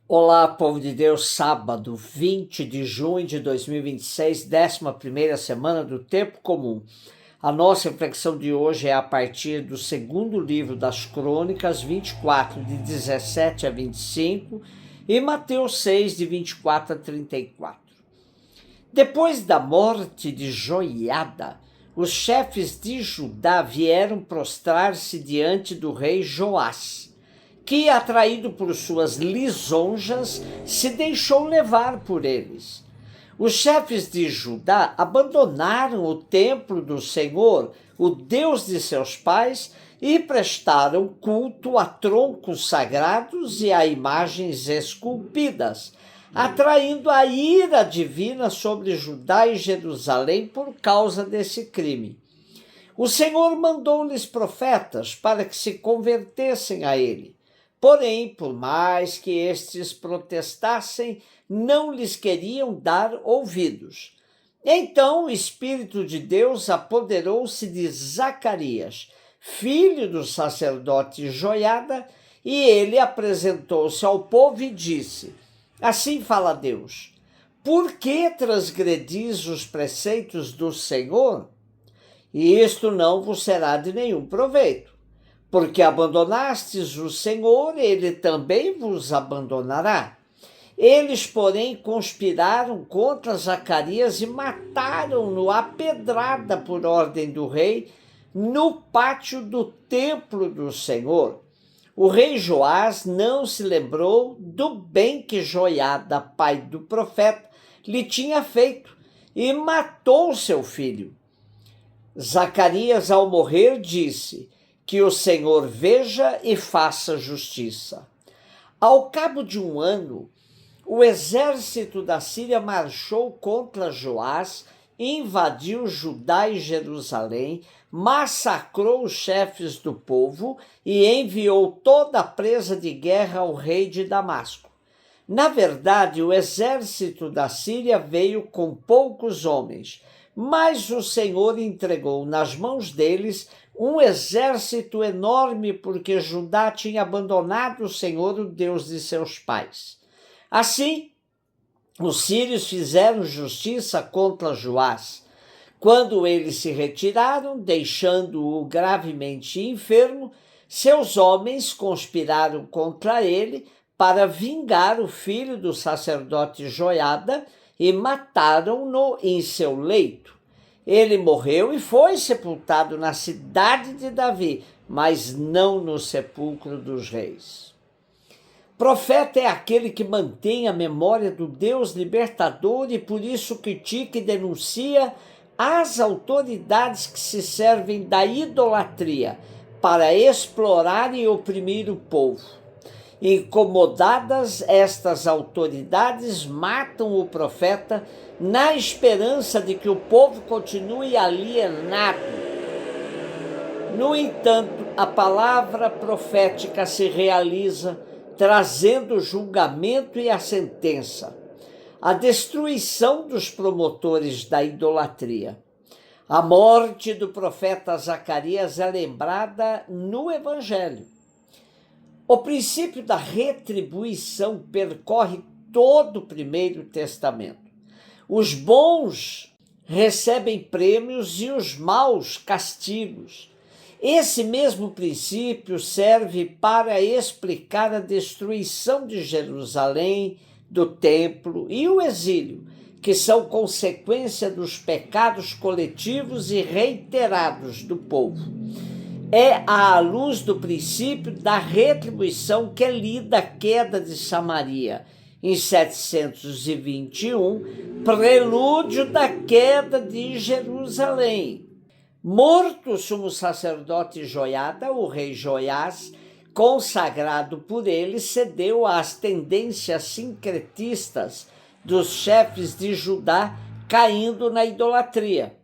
Olá, povo de Deus, sábado 20 de junho de 2026, 11ª semana do Tempo Comum. A nossa reflexão de hoje é a partir do segundo livro das Crônicas, 24, de 17 a 25, e Mateus 6, de 24 a 34. Depois da morte de Joiada, os chefes de Judá vieram prostrar-se diante do rei Joás, que, atraído por suas lisonjas, se deixou levar por eles. Os chefes de Judá abandonaram o templo do Senhor, o Deus de seus pais, e prestaram culto a troncos sagrados e a imagens esculpidas, atraindo a ira divina sobre Judá e Jerusalém por causa desse crime. O Senhor mandou-lhes profetas para que se convertessem a ele. Porém, por mais que estes protestassem, não lhes queriam dar ouvidos. Então o Espírito de Deus apoderou-se de Zacarias, filho do sacerdote Joiada, e ele apresentou-se ao povo e disse: Assim fala Deus, por que transgredis os preceitos do Senhor? E isto não vos será de nenhum proveito. Porque abandonastes o Senhor, ele também vos abandonará. Eles, porém, conspiraram contra Zacarias e mataram-no à pedrada por ordem do rei, no pátio do templo do Senhor. O rei Joás não se lembrou do bem que Joiada, pai do profeta, lhe tinha feito, e matou seu filho. Zacarias, ao morrer, disse: Que o Senhor veja e faça justiça. Ao cabo de um ano, o exército da Síria marchou contra Joás, invadiu Judá e Jerusalém, massacrou os chefes do povo e enviou toda a presa de guerra ao rei de Damasco. Na verdade, o exército da Síria veio com poucos homens, mas o Senhor entregou nas mãos deles um exército enorme, porque Judá tinha abandonado o Senhor, o Deus de seus pais. Assim, os sírios fizeram justiça contra Joás. Quando eles se retiraram, deixando-o gravemente enfermo, seus homens conspiraram contra ele para vingar o filho do sacerdote Joiada e mataram-no em seu leito. Ele morreu e foi sepultado na cidade de Davi, mas não no sepulcro dos reis. Profeta é aquele que mantém a memória do Deus libertador e por isso critica e denuncia as autoridades que se servem da idolatria para explorar e oprimir o povo. Incomodadas, estas autoridades matam o profeta na esperança de que o povo continue alienado. No entanto, a palavra profética se realiza, trazendo o julgamento e a sentença, a destruição dos promotores da idolatria. A morte do profeta Zacarias é lembrada no Evangelho. O princípio da retribuição percorre todo o Primeiro Testamento. Os bons recebem prêmios e os maus castigos. Esse mesmo princípio serve para explicar a destruição de Jerusalém, do templo e o exílio, que são consequência dos pecados coletivos e reiterados do povo. É à luz do princípio da retribuição que é lida a queda de Samaria, em 721, prelúdio da queda de Jerusalém. Morto o sumo sacerdote Joiada, o rei Joiás, consagrado por ele, cedeu às tendências sincretistas dos chefes de Judá, caindo na idolatria.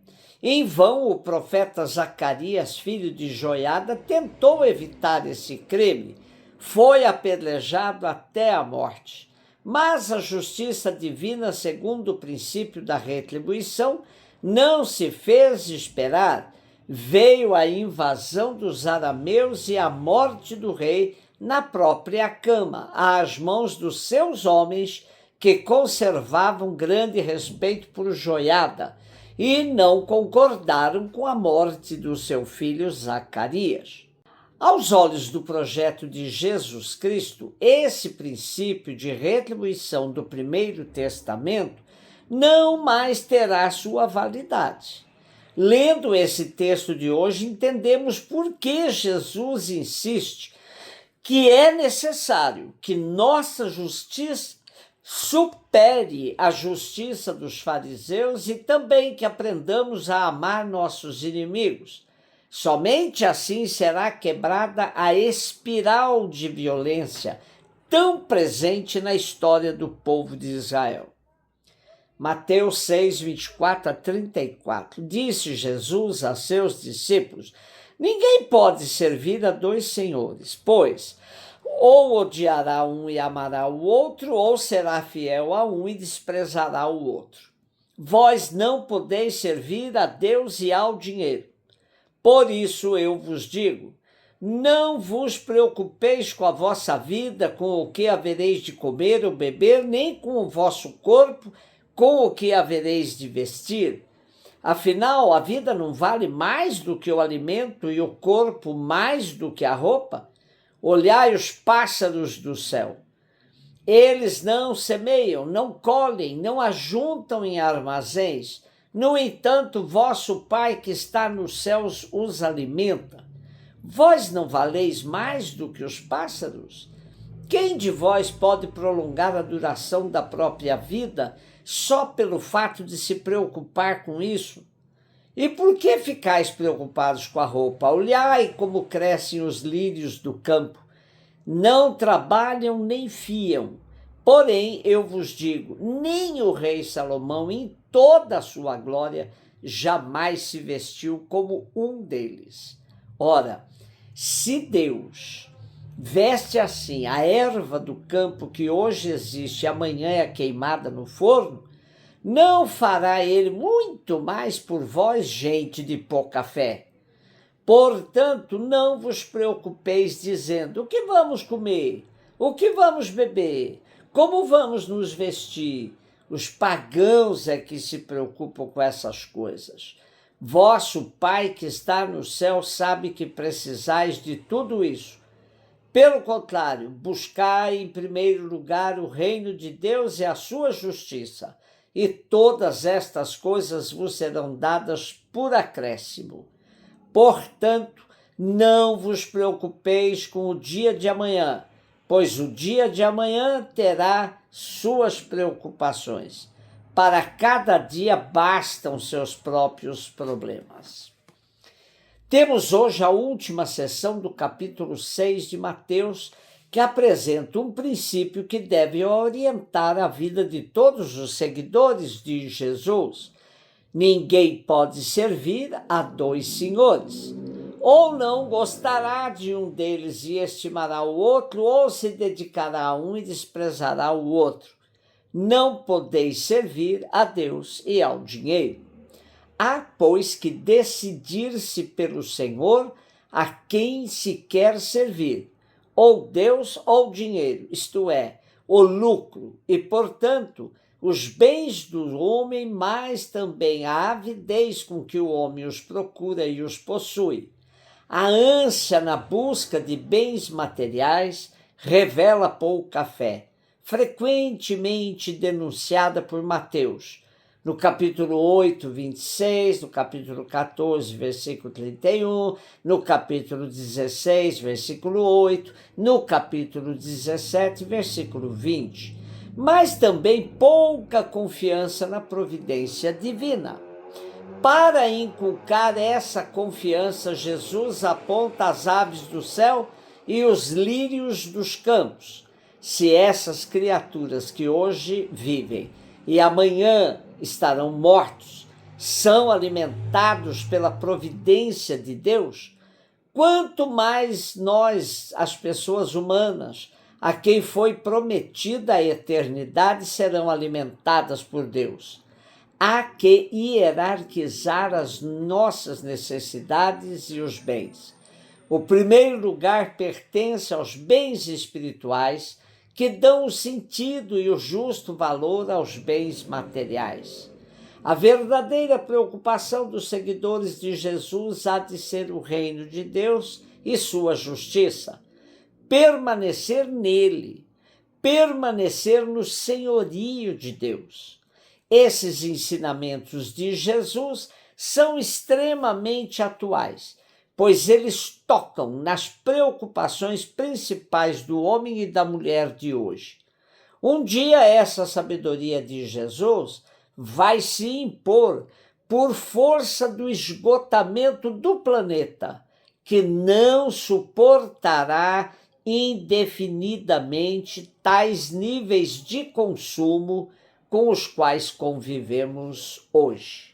Em vão, o profeta Zacarias, filho de Joiada, tentou evitar esse crime. Foi apedrejado até a morte. Mas a justiça divina, segundo o princípio da retribuição, não se fez esperar. Veio a invasão dos arameus e a morte do rei na própria cama, às mãos dos seus homens, que conservavam grande respeito por Joiada, e não concordaram com a morte do seu filho Zacarias. Aos olhos do projeto de Jesus Cristo, esse princípio de retribuição do Primeiro Testamento não mais terá sua validade. Lendo esse texto de hoje, entendemos por que Jesus insiste que é necessário que nossa justiça supere a justiça dos fariseus e também que aprendamos a amar nossos inimigos. Somente assim será quebrada a espiral de violência tão presente na história do povo de Israel. Mateus 6, 24 a 34. Disse Jesus a seus discípulos: ninguém pode servir a dois senhores, pois ou odiará um e amará o outro, ou será fiel a um e desprezará o outro. Vós não podeis servir a Deus e ao dinheiro. Por isso eu vos digo, não vos preocupeis com a vossa vida, com o que havereis de comer ou beber, nem com o vosso corpo, com o que havereis de vestir. Afinal, a vida não vale mais do que o alimento e o corpo mais do que a roupa? Olhai os pássaros do céu. Eles não semeiam, não colhem, não ajuntam em armazéns. No entanto, vosso Pai que está nos céus os alimenta. Vós não valeis mais do que os pássaros? Quem de vós pode prolongar a duração da própria vida só pelo fato de se preocupar com isso? E por que ficais preocupados com a roupa? Olhai como crescem os lírios do campo. Não trabalham nem fiam. Porém, eu vos digo, nem o rei Salomão, em toda a sua glória, jamais se vestiu como um deles. Ora, se Deus veste assim a erva do campo que hoje existe e amanhã é queimada no forno, não fará ele muito mais por vós, gente de pouca fé? Portanto, não vos preocupeis dizendo: o que vamos comer? O que vamos beber? Como vamos nos vestir? Os pagãos é que se preocupam com essas coisas. Vosso Pai que está no céu sabe que precisais de tudo isso. Pelo contrário, buscai em primeiro lugar o reino de Deus e a sua justiça, e todas estas coisas vos serão dadas por acréscimo. Portanto, não vos preocupeis com o dia de amanhã, pois o dia de amanhã terá suas preocupações. Para cada dia bastam seus próprios problemas. Temos hoje a última sessão do capítulo 6 de Mateus, que apresenta um princípio que deve orientar a vida de todos os seguidores de Jesus. Ninguém pode servir a dois senhores. Ou não gostará de um deles e estimará o outro, ou se dedicará a um e desprezará o outro. Não podeis servir a Deus e ao dinheiro. Há, pois, que decidir-se pelo Senhor a quem se quer servir, ou Deus ou dinheiro, isto é, o lucro, e, portanto, os bens do homem, mas também a avidez com que o homem os procura e os possui. A ânsia na busca de bens materiais revela pouca fé, frequentemente denunciada por Mateus, no capítulo 8, 26, no capítulo 14, versículo 31, no capítulo 16, versículo 8, no capítulo 17, versículo 20. Mas também pouca confiança na providência divina. Para inculcar essa confiança, Jesus aponta as aves do céu e os lírios dos campos. Se essas criaturas que hoje vivem e amanhã estarão mortos são alimentados pela providência de Deus, quanto mais nós, as pessoas humanas, a quem foi prometida a eternidade, serão alimentadas por Deus. Há que hierarquizar as nossas necessidades e os bens. O primeiro lugar pertence aos bens espirituais, que dão o sentido e o justo valor aos bens materiais. A verdadeira preocupação dos seguidores de Jesus há de ser o reino de Deus e sua justiça. Permanecer nele, permanecer no senhorio de Deus. Esses ensinamentos de Jesus são extremamente atuais, pois eles tocam nas preocupações principais do homem e da mulher de hoje. Um dia essa sabedoria de Jesus vai se impor por força do esgotamento do planeta, que não suportará indefinidamente tais níveis de consumo com os quais convivemos hoje.